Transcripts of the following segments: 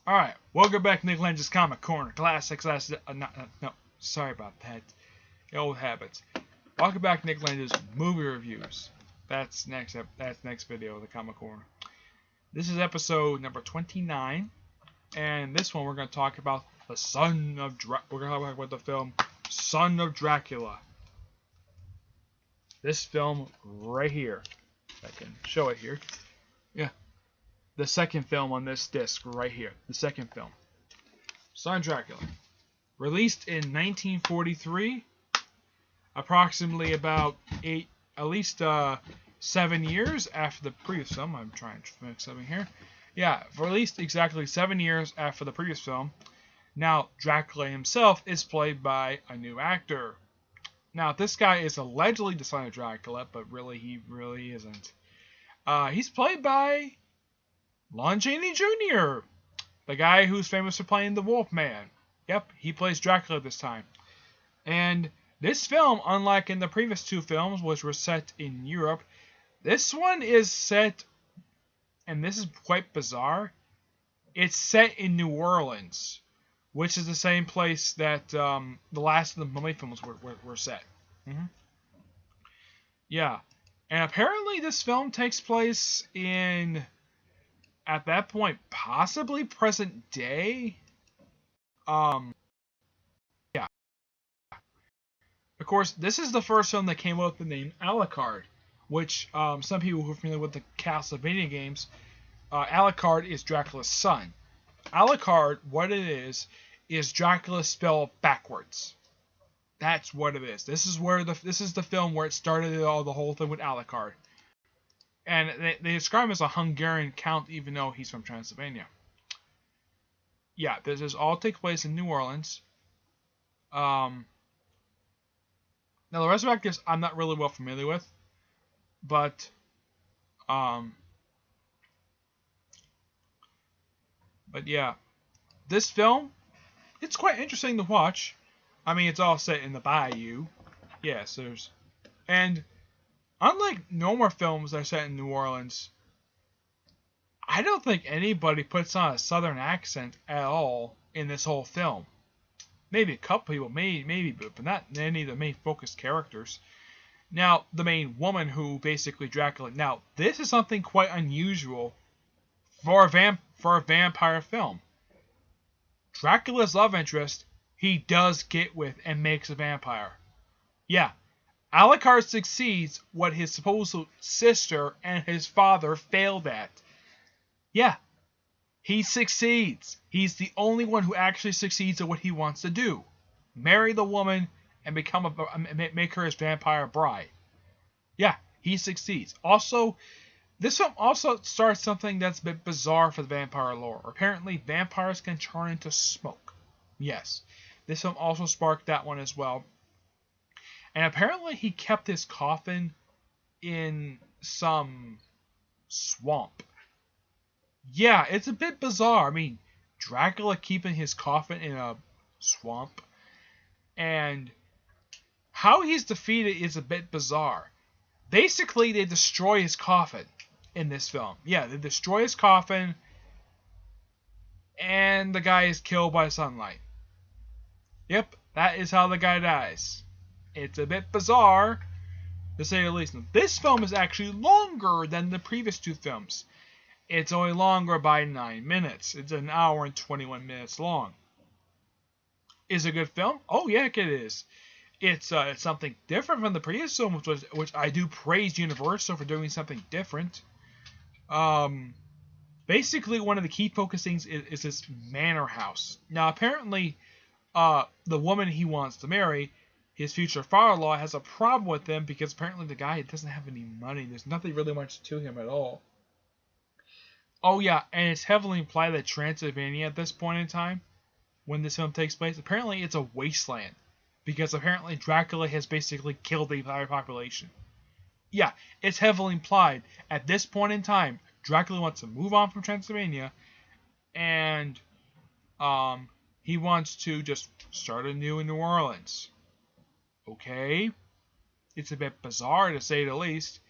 Alright, welcome back to Nick Lenz's Comic Corner. No, sorry about that. The old habits. Welcome back to Nick Lenz's Movie Reviews. That's next video of the Comic Corner. This is episode number 29, and this one we're going to talk about we're going to talk about the film Son of Dracula. This film right here. I can show it here. Yeah. The second film on this disc right here. The second film. Son of Dracula. Released in 1943. Approximately about 7 years after the previous film. I'm trying to make something here. Yeah, released exactly 7 years after the previous film. Now, Dracula himself is played by a new actor. Now, this guy is allegedly the son of Dracula, but he really isn't. He's played by Lon Chaney Jr., the guy who's famous for playing the Wolfman. Yep, he plays Dracula this time. And this film, unlike in the previous two films, which were set in Europe, this one is set, and this is quite bizarre, it's set in New Orleans, which is the same place that the last of the Mummy films were set. Yeah, and apparently this film takes place in, at that point, possibly present day. Yeah. Of course, this is the first film that came up with the name Alucard, which some people who are familiar with the Castlevania games, Alucard is Dracula's son. Alucard, what it is Dracula spelled backwards. That's what it is. This is the film where it started the whole thing with Alucard. And they describe him as a Hungarian count, even though he's from Transylvania. Yeah, this all take place in New Orleans. Now the rest of the actors I'm not really well familiar with, but yeah, this film, it's quite interesting to watch. I mean, it's all set in the bayou. Yes, and unlike normal films that are set in New Orleans, I don't think anybody puts on a southern accent at all in this whole film. Maybe a couple people, maybe, but not any of the main focused characters. Now, the main woman who basically Dracula. Now, this is something quite unusual for a vampire film. Dracula's love interest, he does get with and makes a vampire. Yeah. Alucard succeeds what his supposed sister and his father failed at. Yeah, he succeeds. He's the only one who actually succeeds at what he wants to do. Marry the woman and make her his vampire bride. Yeah, he succeeds. Also, this film also starts something that's a bit bizarre for the vampire lore. Apparently, vampires can turn into smoke. Yes, this film also sparked that one as well. And apparently he kept his coffin in some swamp. Yeah, it's a bit bizarre. I mean, Dracula keeping his coffin in a swamp. And how he's defeated is a bit bizarre. Basically, they destroy his coffin in this film. Yeah, they destroy his coffin. And the guy is killed by sunlight. Yep, that is how the guy dies. It's a bit bizarre, to say the least. This film is actually longer than the previous two films. It's only longer by 9 minutes. It's an hour and 21 minutes long. Is it a good film? Oh yeah, it is. It's something different from the previous film, which I do praise Universal for doing something different. Basically, one of the key focusings is this manor house. Now, apparently, the woman he wants to marry, his future father-in-law, has a problem with him because apparently the guy doesn't have any money. There's nothing really much to him at all. Oh yeah, and it's heavily implied that Transylvania at this point in time, when this film takes place, apparently it's a wasteland. Because apparently Dracula has basically killed the entire population. Yeah, it's heavily implied. At this point in time, Dracula wants to move on from Transylvania, and he wants to just start anew in New Orleans. Okay? It's a bit bizarre, to say the least.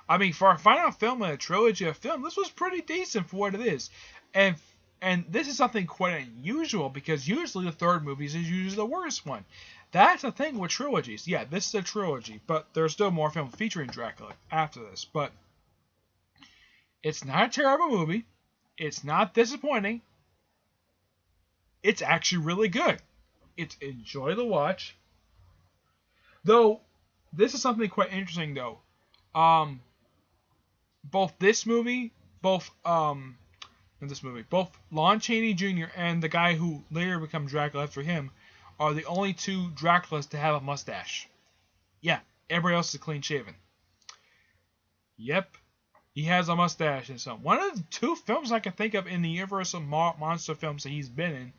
I mean, for a final film in a trilogy of film, this was pretty decent for what it is. And And this is something quite unusual because usually the third movie is usually the worst one. That's the thing with trilogies. Yeah, this is a trilogy, but there's still more films featuring Dracula after this. But it's not a terrible movie. It's not disappointing. It's actually really good. It's enjoy the watch. Though, this is something quite interesting though. Both Lon Chaney Jr. and the guy who later becomes Dracula after him are the only two Draculas to have a mustache. Yeah, everybody else is clean shaven. Yep, he has a mustache and so. One of the two films I can think of in the Universal monster films that he's been in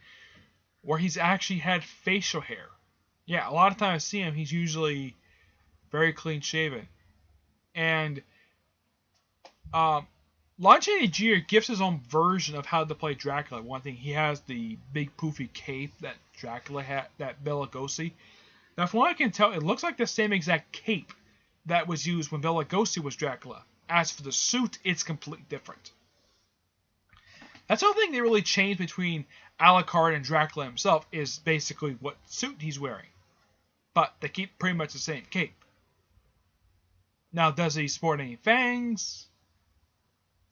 where he's actually had facial hair. Yeah, a lot of times I see him, he's usually very clean shaven. And Lon Chaney Jr. gives his own version of how to play Dracula. One thing, he has the big poofy cape that Dracula had, that Bela Lugosi. Now, from what I can tell, it looks like the same exact cape that was used when Bela Lugosi was Dracula. As for the suit, it's completely different. That's the only thing they really changed between Alucard and Dracula himself is basically what suit he's wearing. But they keep pretty much the same cape. Now, does he sport any fangs?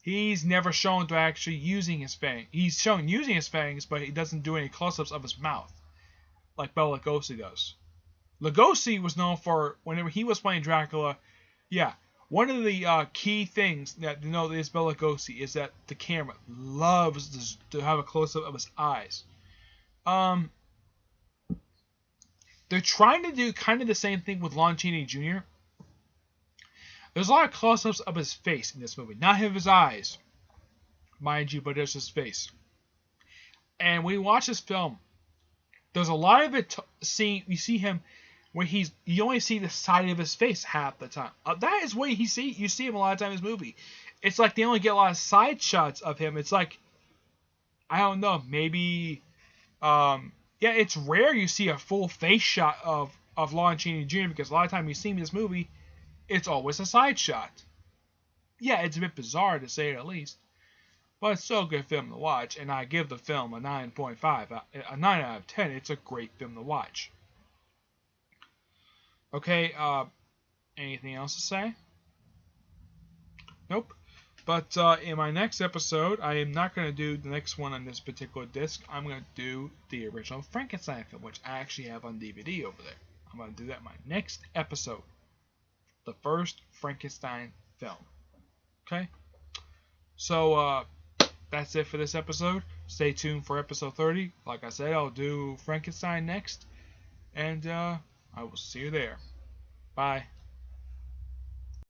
He's never shown to actually using his fangs. He's shown using his fangs, but he doesn't do any close-ups of his mouth, like Bela Lugosi does. Lugosi was known for, whenever he was playing Dracula, yeah, one of the key things that you know is Bela Lugosi is that the camera loves to have a close-up of his eyes. They're trying to do kind of the same thing with Lon Chaney Jr. There's a lot of close-ups of his face in this movie. Not of his eyes, mind you, but there's his face. And when you watch this film, there's a lot of it you see him where you only see the side of his face half the time. That is where you see him a lot of times in this movie. It's like they only get a lot of side shots of him. It's like, I don't know, maybe, yeah, it's rare you see a full face shot of Lon Chaney Jr. because a lot of times you see him in this movie, it's always a side shot. Yeah, it's a bit bizarre to say it at least, but it's still a good film to watch, and I give the film a 9.5, a 9 out of 10. It's a great film to watch. Okay, anything else to say? Nope. But in my next episode, I am not going to do the next one on this particular disc. I'm going to do the original Frankenstein film, which I actually have on DVD over there. I'm going to do that in my next episode. The first Frankenstein film. Okay? So, that's it for this episode. Stay tuned for episode 30. Like I said, I'll do Frankenstein next. And, I will see you there. Bye.